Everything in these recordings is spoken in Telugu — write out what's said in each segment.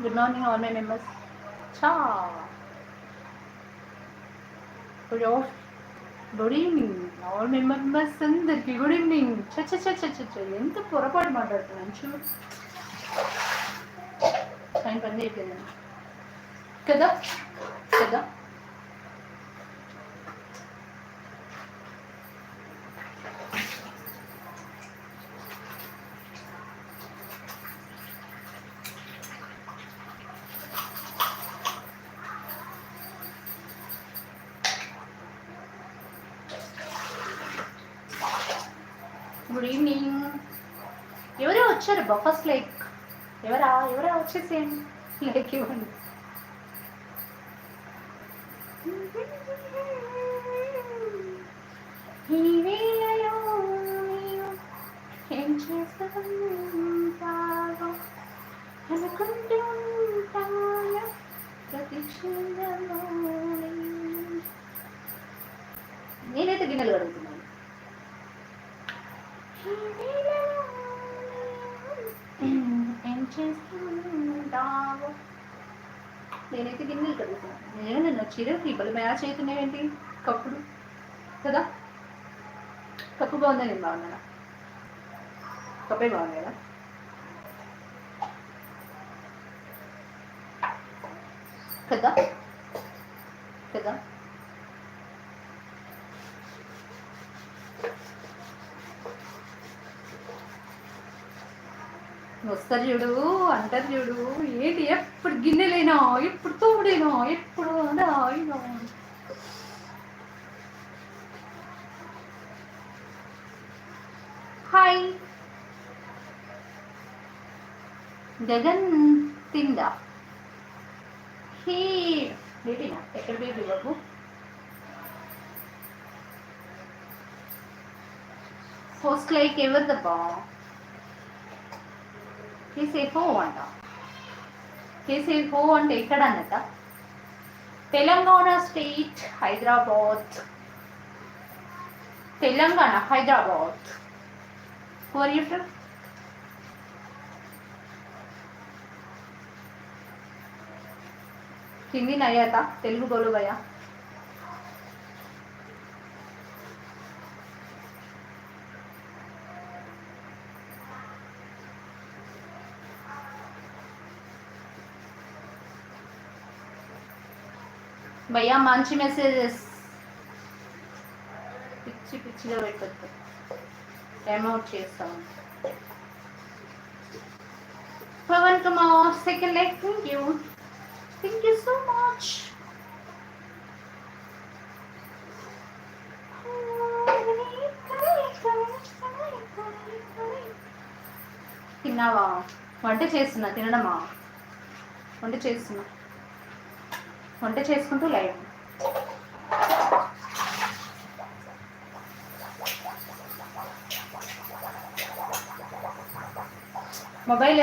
Good morning, all my members. Cha. Good evening, all my members. అందరికి గుడ్ ఈవినింగ్. ఎంత పొరపాటు మాట్లాడుతున్నాను చూడు. టైం పని అయిపోయింది కదా కదా. Good evening. ఎవరో వచ్చారు ఫస్ట్ లైక్. ఎవరా వచ్చేసేయండి, లైక్ ఇవ్వండి. ఈ వేళలో ఏం చేస్తాను అనుకుంటూ ఉంటాను ప్రతి క్షణంలో. నేనైతే గిన్నెలు కడుగుతున్నాను. ఏం చేస్తుంటావు? నేనైతే గిన్నెలు కడుగుతున్నాను. నేను చీరకి బలు మ్యాచ్ అవుతున్నాయేంటి కప్పుడు కదా. కప్పు బాగుందా, నేను బాగున్నానా? కప్పే బాగుంది కదా. కదా కదా. వస్తారు చూడు, అంటారు చూడు, ఏంటి ఎప్పుడు గిన్నెలైనా, ఎప్పుడు తోడైనా, ఎప్పుడు అయినా. హాయ్ గగన్ తిందా? హే బేబీనా? ఎక్కడ బేబీ బాబు? ఫస్ట్ లైక్ ఎవరిదబ్బా? కేసేఫో అంట. కేసేఫో అంటే ఎక్కడ అన్నట? Telangana state, Hyderabad. Telangana, Hyderabad. Who are you from? Hindi नहीं आता, तेलुगु बोलो भैया. भैया మంచి మెసేజెస్ పిచ్చిగా పెట్టొద్దు, టైమ్ అవుట్ చేస్తాం. Pavan Kumar second like. Thank you so much. తిన్నావా? వంట చేస్తున్నా. తినడమా? వంట చేస్తున్నా. వంట చేసుకుంటూ లైవ్. మొబైల్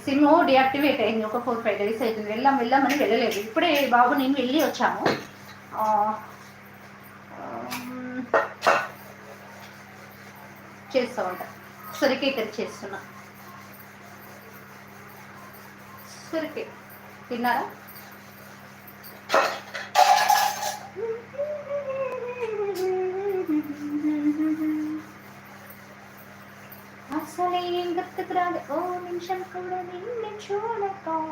సిమ్ డియాక్టివేట్ అయింది. ఒక 4-5 days అవుతుంది. వెళ్దామని వెళ్ళలేదు. ఇప్పుడే బాబు నేను వెళ్ళి వచ్చాము. చేస్తా ఉంటా. సొరకాయ కర్రీ చేస్తున్నా. సొరకాయ తిన్నారా? అసలు ఏం గుర్తుకు రాదు ఓ నిమిషం కూడా నిన్ను చూడక.